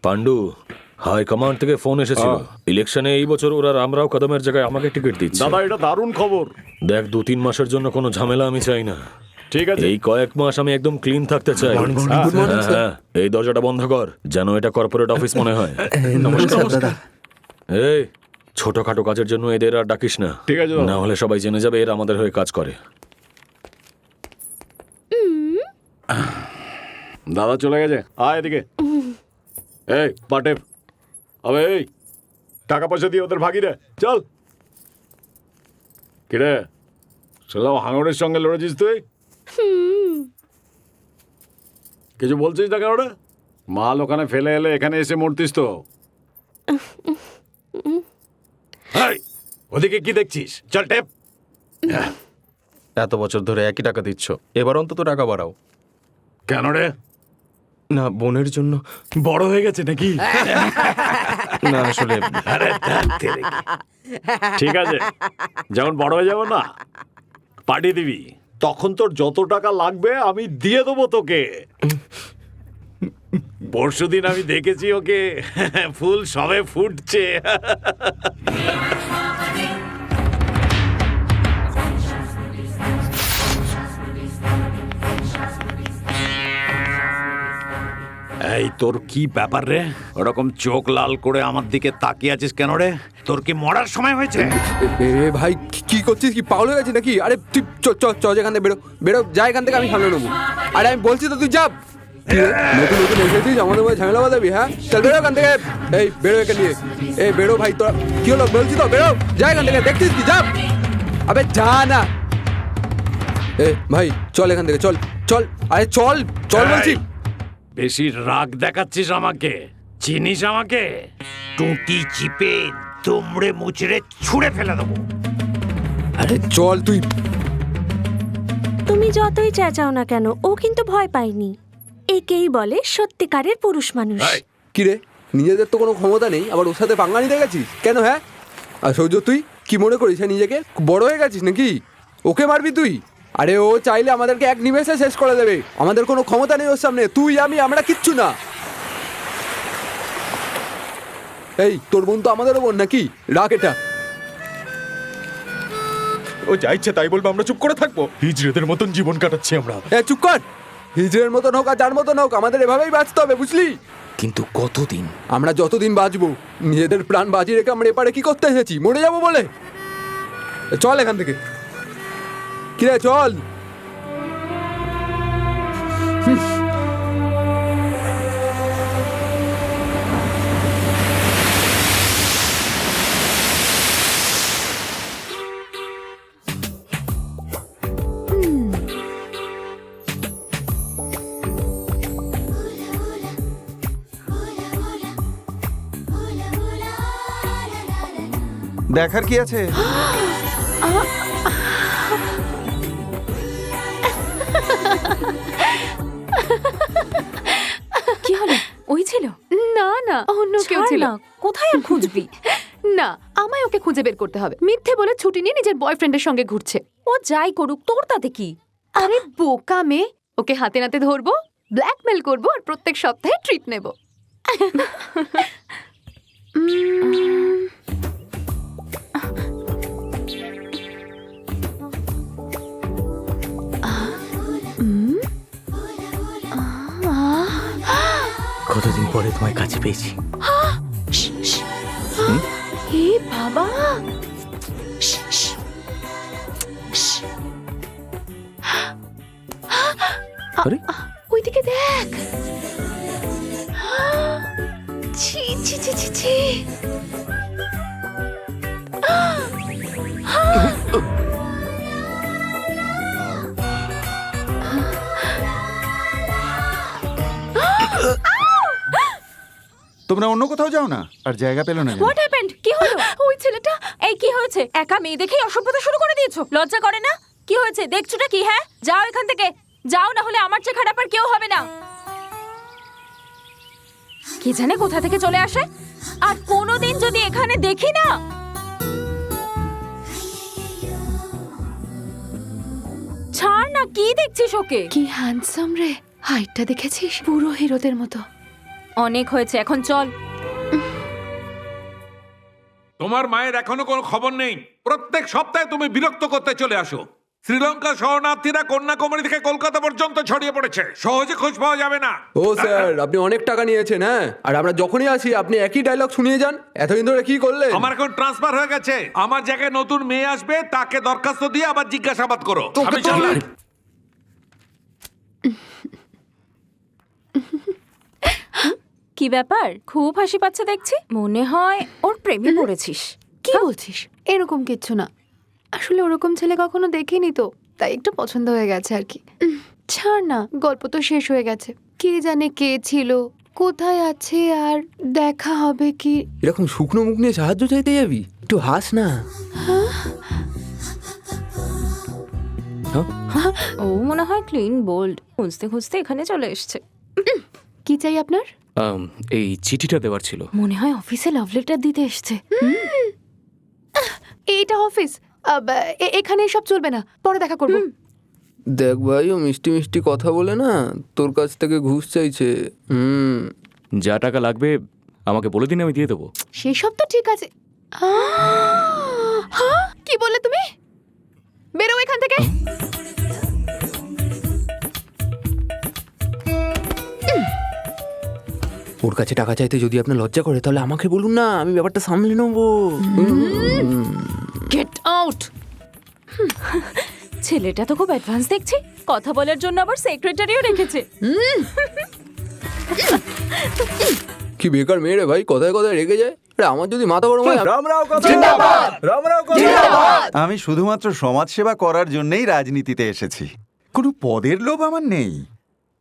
Pandu, high command থেকে phone এসেছিল। ইলেকশনে এই বছর ওরা রামরাও কদমের জায়গায় আমাকে টিকিট দিচ্ছে। দাদা এটা দারুণ খবর। দেখ, 2-3 মাসের জন্য কোনো ঝামেলা আমি চাই না। ঠিক আছে, এই কয়েক মাস আমি একদম ক্লিন থাকতে চাই। হ্যাঁ, এই দরজাটা বন্ধ কর, যেন এটা কর্পোরেট অফিস মনে হয়। নমস্কার দাদা। এই ছোটখাটো কাজের জন্য এদের আর ডাকিস না, ঠিক আছে দাদা। না হলে সবাই জেনে যাবে এরা আমাদের হয়ে কাজ করে। দাদা চলে গেছে, আয় এদিকে। এই পাটে, আবে এই টাকা পয়সা দিয়ে ওদের ভাগি রে, চল। কিরে সেটাও হাঙরের সঙ্গে লড়েছিস তুই? কিছু বলছিস না কেন রে? মাল ওখানে ফেলে এলে এখানে এসে মরতিস তো। এই, ওদিকে কি দেখছিস? চল টেপ। এত বছর ধরে একই টাকা দিচ্ছ, এবার অন্তত টাকা বাড়াও। কেন রে? না, বোনের জন্য। বড় হয়ে গেছে নাকি? না আসলে আরে ধ্যাৎ তেরি। ঠিক আছে, যখন বড় হয়ে যাবো না, পাঠিয়ে দিবি, তখন তোর যত টাকা লাগবে আমি দিয়ে দেবো তোকে। পরশুদিন আমি দেখেছি ওকে, ফুল সবে ফুটছে। এই তোর কি ব্যাপার রে? ওরকম চোখ লাল করে আমার দিকে তাকিয়ে আছিস কেন রে? তোর কি মরার সময় হয়েছে? এ ভাই কি করছিস? কি পাগল হয়ে গেছিস নাকি? আরে তুই চ চ চ এখান থেকে বেরো বেরো, যা এখান থেকে, আমি সামলে নেবো। আরে আমি বলছি তো, তুই যা। নতুন নতুন এসেছিস, আমাদের মধ্যে ঝামেলা বাঁধাবি? হ্যাঁ চল বেরো এখান থেকে। এই বেরো এখান দিয়ে। এই বেরো ভাই, তোরা কি হলো বলছি তো, বেরো, যা এখান থেকে। দেখছিস কি? যা, আবে যা না। এ ভাই চল এখান থেকে, চল চল, আরে চল চল বলছি। বেশি রাগ দেখাচ্ছিস আমাকে? চিনিস আমাকে? টুটি চিপে দুমড়ে মুচড়ে ছুঁড়ে ফেলে দেবো। আরে চল তুই। তুমি যতই চেঁচাও না কেন, ও কিন্তু ভয় পায়নি। একেই বলে সত্যিকারের পুরুষ মানুষ। এই, কি রে, নিজেদের তো কোনো ক্ষমতা নেই, আবার ওর সাথে পাঙ্গা নিতে গেছিস কেন? হ্যাঁ আর সৌর্য, তুই কি মনে করিস নিজেকে বড় হয়ে গেছিস নাকি? ওকে মারবি তুই? আরে ও চাইলে আমাদেরকে এক নিমেষে শেষ করে দেবে। আমাদের কোনো ক্ষমতা নেই ওর সামনে। তুই আমি আমরা কিচ্ছু না। এই তোর বোন তো আমাদেরও বোন নাকি? রাখ এটা। ও যা ইচ্ছে তাই বলবো, আমরা চুপ করে থাকবো? হিজড়েদের মতন জীবন কাটাচ্ছি আমরা। এ চুপ কর। হিজড়ের মতন হোক আর যার মতন হোক, আমাদের এভাবেই বাঁচতে হবে, বুঝলি? কিন্তু কতদিন? আমরা যতদিন বাঁচবো, নিজেদের প্রাণ বাজি রেখে আমরা এপারে কি করতে এসেছি? মরে যাবো বলে? চল এখান থেকে। কিরে চল। দেখার কি আছে? কি হলো? ওই ছিল? না না, অন্য কেউ ছাড় ছিল। না, কোথায় আর খুঁজবি? না, আমায় ওকে খুঁজে বের করতে হবে। মিথ্যে বলে ছুটি নিয়ে নিজের বয়ফ্রেন্ডের সঙ্গে ঘুরছে। ও যাই করুক, তোর তাতে কি? আরে বোকা মেয়ে, ওকে হাতে নাতে ধরবো, ব্ল্যাকমেল করবো আর প্রত্যেক সপ্তাহে ট্রিট নেব। কতদিন পরে তোমায় কাছে পেয়েছি। হে বাবা, আরে ওইদিকে দেখ। ছি ছি ছি ছি ছি। তোমরা অন্য কোথাও যাও না? আর জায়গা পেলো না? What happened? কি হলো? ওই ছেলেটা। এই কি হয়েছে? একা মেয়ে দেখেই অসভ্যতা শুরু করে দিয়েছো? লজ্জা করে না? কি হয়েছে দেখছোটা কি? হ্যাঁ যাও এখান থেকে, যাও, না হলে আমার চেয়ে খারাপ আর কেউ হবে না। কি জানে কোথা থেকে চলে আসে, আর কোনোদিন যদি এখানে দেখি না। ছাড় না, কি দেখছিস ওকে? কি হ্যান্ডসাম রে, হাইটটা দেখেছিস? পুরো হিরোদের মতো। অনেক হয়েছে, এখন চল। তোমার মায়ের এখনো কোনো খবর নেই। প্রত্যেক সপ্তাহে তুমি বিরক্ত করতে চলে আসো। শ্রীলঙ্কা শরণার্থীরা কন্যাকুমারী থেকে কলকাতা পর্যন্ত ছড়িয়ে পড়েছে, সহজে খোঁজ পাওয়া যাবে না। ও স্যার, আপনি অনেক টাকা নিয়েছেন, হ্যাঁ, আর আমরা যখনই আসি আপনি একই ডায়লগ শুনিয়ে যান। এতদিন ধরে কি করলেন? আমার এখন ট্রান্সফার হয়ে গেছে। আমার জায়গায় নতুন মেয়ে আসবে, তাকে দরখাস্ত দিয়ে আবার জিজ্ঞাসাবাদ করো। আমি চললাম। কি ব্যাপার, খুব হাসি পাচ্ছে দেখছি। মনে হয় ওর প্রেমে পড়েছিস। কি বলছিস? এরকম কিচ্ছু না, আসলে ওরকম ছেলে কখনো দেখিনি তো, তাই একটু পছন্দ হয়ে গেছে আর কি। ছাড় না, গল্প তো শেষ হয়ে গেছে। কে জানে কে ছিল, কোথায় আছে, আর দেখা হবে কি। এরকম শুকনো মুখ নিয়ে সাহায্য চাইতে যাবি? একটু হাস না। ও মনে হয় ক্লিন বোল্ড, খুঁজতে খুঁজতে এখানে চলে এসছে। কি চাই আপনার? এই চিঠিটা দেওয়ার ছিল। মনে হয় অফিসে লাভ লেটার দিতে এসছে। এইটা অফিস, এখানে সব চলবে না, পরে দেখা করব। দেখ ভাই, ও মিষ্টি মিষ্টি কথা বলে না তোর কাছ থেকে ঘুষ চাইছে। যা টাকা লাগবে আমাকে বলে দিন, আমি দিয়ে দেবো। সেসব তো ঠিক আছে। হ্যাঁ, কি বললে তুমি? বেরো এখান থেকে। ওর কাছে টাকা চাইতে যদি আপনার লজ্জা করে তাহলে আমাকে বলুন না, আমি ব্যাপারটা সামলে নেবো। Get out. ছেলেটা তো খুব অ্যাডভান্স দেখছি, কথা বলার জন্য আবার সেক্রেটারিও রেখেছে। কি বেকার মেয়ে রে ভাই, কথায় কথায় রেগে যায়। আরে আমার যদি মাথা গরম হয়। আমি শুধুমাত্র সমাজসেবা করার জন্যই রাজনীতিতে এসেছি, কোনো পদের লোভ আমার নেই।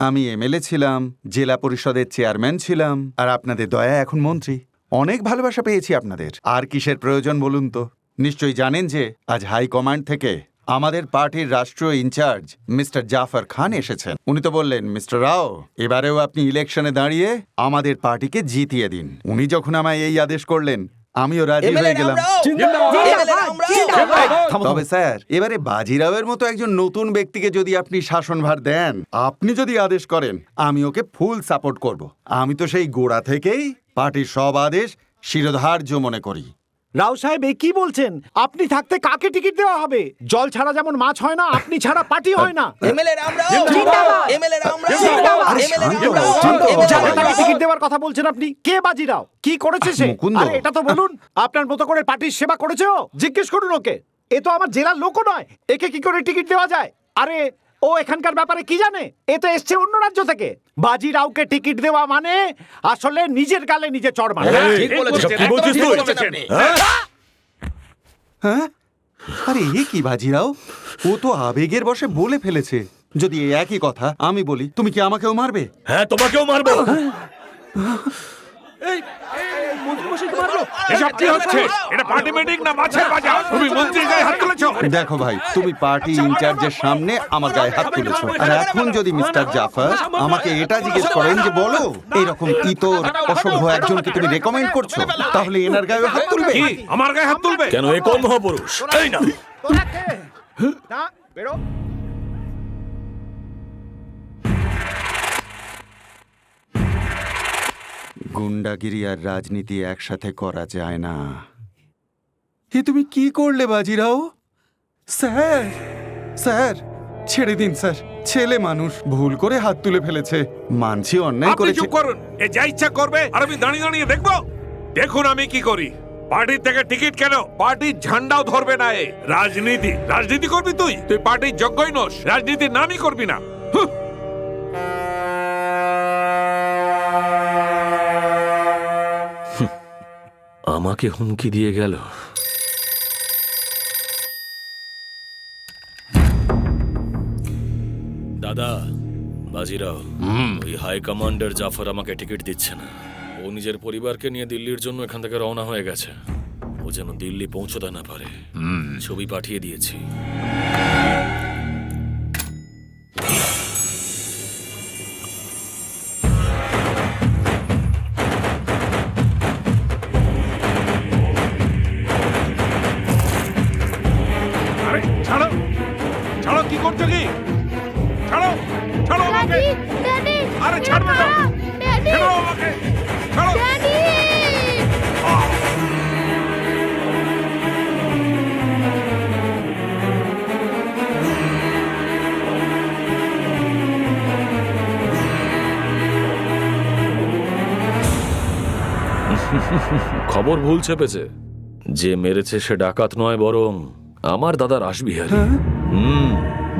আমি এমএলএ ছিলাম, জেলা পরিষদের চেয়ারম্যান ছিলাম, আর আপনাদের দয়া এখন মন্ত্রী। অনেক ভালোবাসা পেয়েছি আপনাদের। আর কিসের প্রয়োজন বলুন তো? নিশ্চয়ই জানেন যে আজ হাই কমান্ড থেকে আমাদের পার্টির রাষ্ট্রীয় ইনচার্জ মিস্টার জাফর খান এসেছেন। উনি তো বললেন, মিস্টার রাও, এবারেও আপনি ইলেকশনে দাঁড়িয়ে আমাদের পার্টিকে জিতিয়ে দিন। উনি যখন আমায় এই আদেশ করলেন, আমিও রাজি হয়ে গেলাম। তবে স্যার, এবারে বাজিরাওয়ের মতো একজন নতুন ব্যক্তিকে যদি আপনি শাসনভার দেন, আপনি যদি আদেশ করেন, আমি ওকে ফুল সাপোর্ট করব। আমি তো সেই গোড়া থেকেই পার্টির সব আদেশ শিরোধার্য মনে করি। রাও সাহেব, এ কি বলছেন? আপনি থাকতে কাকে টিকিট দেওয়া হবে? জল ছাড়া যেমন মাছ হয় না, আপনি ছাড়া পার্টি হয় না। টিকিট দেওয়ার কথা বলছেন আপনি? কে বাজিরাও? কি করেছে সে? মুকুন্দ। আরে এটা তো বলুন, আপনার মতো করে পার্টির সেবা করেছে ও? জিজ্ঞেস করুন ওকে। এ তো আমার জেলার লোকও নয়, একে কি করে টিকিট দেওয়া যায়? আরে ও এখানকার ব্যাপারে কি জানে? এ তো এসছে অন্য রাজ্য থেকে। বাজিরাওকে টিকিট দেওয়া মানে আসলে নিজের গালে নিজে চড় মারা। হ্যাঁ, আরে এ কি বাজিরাও? ও তো আবেগের বশে বলে ফেলেছে। যদি এই একই কথা আমি বলি, তুমি কি আমাকেও মারবে? হ্যাঁ, তোমাকেও মারবো। এসব কি হচ্ছে? এটা পার্টি মিটিং না মাছের বাজার? তুমি মন্ত্রীর গায়ে হাত তুলেছো। দেখো ভাই, তুমি পার্টি ইনচার্জের সামনে আমার গায়ে হাত তুলেছো, আর এখন যদি মিস্টার জাফর আমাকে এটা জিজ্ঞেস করেন যে বলো, এরকম ইতর অসভ্য একজনকে তুমি রেকমেন্ড করছো, তাহলে এনার গায়ে হাত তুলবে? কি আমার গায়ে হাত তুলবে? কেন, এ কোন মহাপুরুষ? এই না, বেরো। গুন্ডাগিরি আর রাজনীতি একসাথে করা যায় না। এ তুমি কি করলে বাজিরাও? স্যার, স্যার ছেড়ে দিন স্যার, ছেলে মানুষ ভুল করে হাত তুলে ফেলেছে, মানছি অন্যায় আপনি করেছে। চুপ করুন। এ যা ইচ্ছা করবে আর আমি দাঁড়িয়ে দাঁড়িয়ে দেখবো? দেখুন আমি কি করি। পার্টির থেকে টিকিট কেন, পার্টির ঝান্ডাও ধরবে না এ। রাজনীতি রাজনীতি করবি তুই? তুই পার্টির যোগ্যই নোস, রাজনীতির নামই করবি না। হুঁ। আমাকে হুমকি দিয়ে গেল। দাদা, বাজিরাও, ওই হাই কমান্ডার জাফর আমাকে টিকিট দিচ্ছে না। ও নিজের পরিবারকে নিয়ে দিল্লির জন্য এখান থেকে রওনা হয়ে গেছে। ও যেন দিল্লি পৌঁছতে না পারে। ছবি পাঠিয়ে দিয়েছি। আরে ছাড়ো, ছাড়ো, কি করছো কি? ছাড়ো, ছাড়ো আমাকে। আরে ছাড়বে না, ছেড়ো আমাকে। খবর ভুল চেপেছে। যে মেরেছে সে ডাকাত নয়, বরং আমার দাদা রাসবিহারী।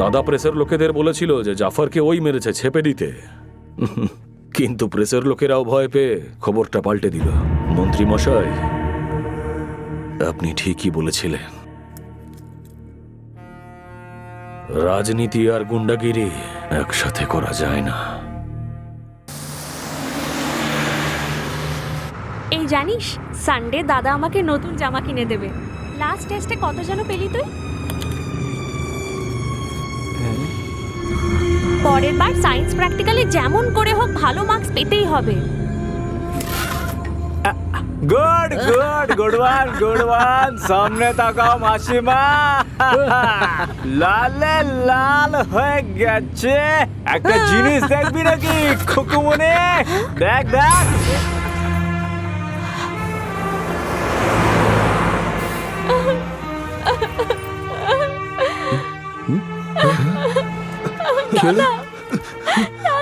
দাদা প্রেসের লোকেদের বলেছিল যে জাফরকে ওই মেরেছে ছেপে দিতে, কিন্তু প্রেসের লোকেরাও ভয় পেয়ে খবরটা পাল্টে দিল। মন্ত্রী মশাই, আপনি ঠিকই বলেছিলেন, রাজনীতি আর গুন্ডাগিরি একসাথে করা যায় না। এই জানিস, সানডে দাদা আমাকে নতুন জামা কিনে দেবে। লাস্ট টেস্টে কত যেন পেলি তুই? পরের বার সায়েন্স প্র্যাকটিক্যালে যেমন করে হোক ভালো মার্কস পেতেই হবে। গুড গুড গুড ওয়ান, সামনে তাকাও মাসিমা। লালে লাল হয়ে গেছে। একটা জিনিস দেখবি নাকি খুকুমনে? দেখ দেখ।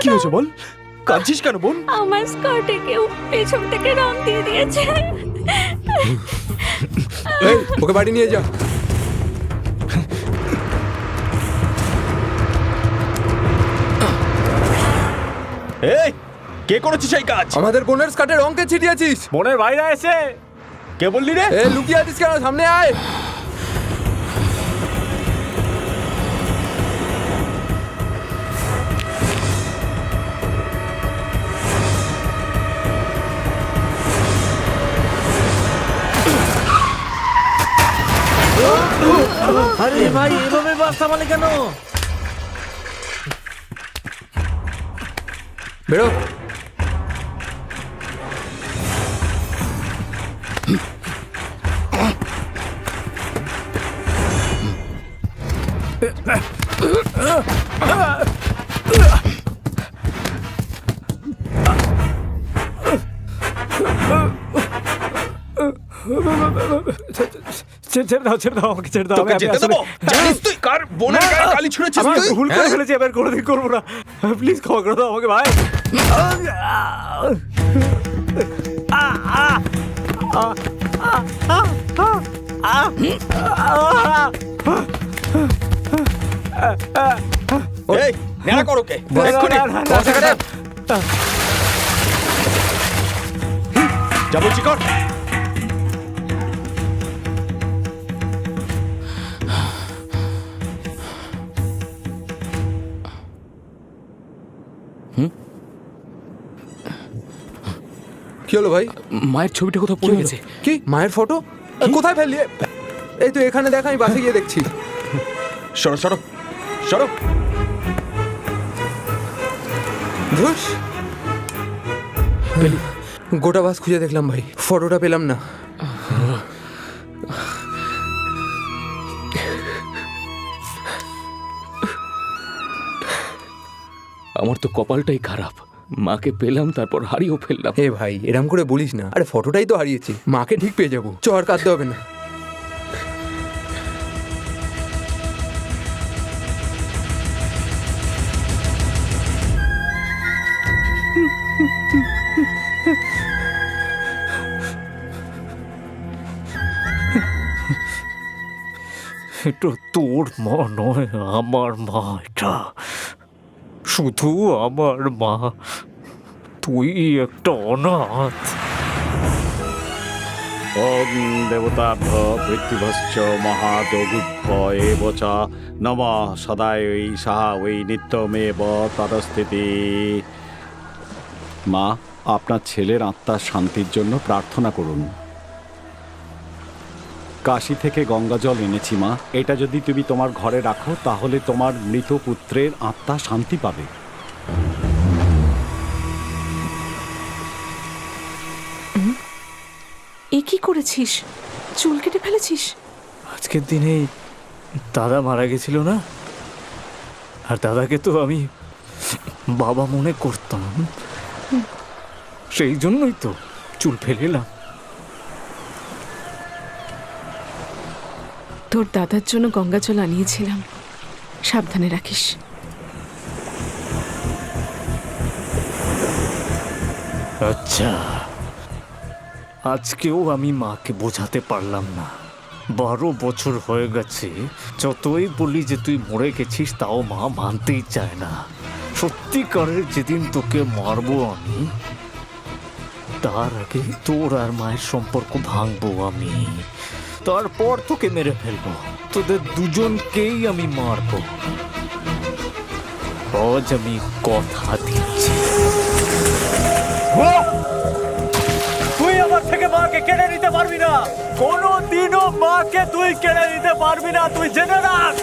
কি হয়েছে বল? কাঁদছিস কেন বোন? আমার স্কার্টে কেউ পেছন থেকে রং দিয়ে দিয়েছে। এই, ওকে বাড়ি নিয়ে যা। এই, কে করেছিস এই কাজ? আমাদের বোনের স্কার্টে রং কে ছিটিয়েছিস? বোনের বাইরে এসে কে বললি রে? এ লুকিয়ে আছিস কেন? সামনে আয়। আরে ভাই, এভাবে বাস থামালে কেন? বেরো। ছেড়ে দাও আমাকে, ছেড়ে দাও। তোকে যেতে দেবো? জানিস তুই কার বোনের গায়ে কালি ছুঁড়েছিস আমি তুই? ভুল করে ফেলেছি, এবার কোনোদিন করবো না। প্লিজ ক্ষমা করে দাও আমাকে ভাই। এই, নেড়া কর ওকে। এক্ষুনি। যা বলছি কর। কি হলো ভাই? মায়ের ছবিটা কোথাও পড়ে গেছে। কি মায়ের ফটো? কোথায় ফেললি? এই তো এখানে দেখ, আমি বাসে গিয়ে দেখছি। সরো সরো সরো। ধুস, গোটা বাস খুঁজে দেখলাম ভাই, ফটোটা পেলাম না। আমার তো কপালটাই খারাপ, মাকে পেলাম তারপর হারিয়েও ফেললাম। এ ভাই, এরম করে বলিস না। আরে ফটোটাই তো হারিয়েছি, মাকে ঠিক পেয়ে যাবো। চ, আর কাঁদতে হবে না। এটা তোর মা নয়, আমার মা। এটা শুধু আমার মা। তুই একটা অনাথ। ওম দেবতাভ্য পৃথিবশ্চ মহাদগুভ্য এব চ নমঃ সদায় ওই সাহা ওই নিত্যমেব তদস্থিতি। মা, আপনার ছেলের আত্মার শান্তির জন্য প্রার্থনা করুন। কাশী থেকে গঙ্গা জল এনেছি মা, এটা যদি তুমি তোমার ঘরে রাখো তাহলে তোমার মৃত পুত্রের আত্মা শান্তি পাবে। এ কি করেছিস? চুল কেটে ফেলেছিস? আজকের দিনেই দাদা মারা গেছিল না, আর দাদাকে তো আমি বাবা মনে করতাম, সেই জন্যই তো চুল ফেলে এলাম। তোর দাদার জন্য গঙ্গা জল আনিয়েছিলাম, সাবধানে রাখিস। আচ্ছা, আজকেও আমি মাকে বোঝাতে পারলাম না। 12 বছর হয়ে গেছে, যতই বলি যে তুই মরে গেছিস তাও মা মানতেই চায় না। সত্যিকারের যেদিন তোকে মারবো আমি, তার আগে তোর আর মায়ের সম্পর্ক ভাঙবো আমি। তারপর তোকে মেরে ফেলবো, তোদের দুজনকেই আমি মারবো। আজ আমি কথা দিচ্ছি। তুই আমার থেকে মাকে কেড়ে নিতে পারবি না, কোনোদিনও মাকে তুই কেড়ে নিতে পারবি না, তুই জেনে রাখ।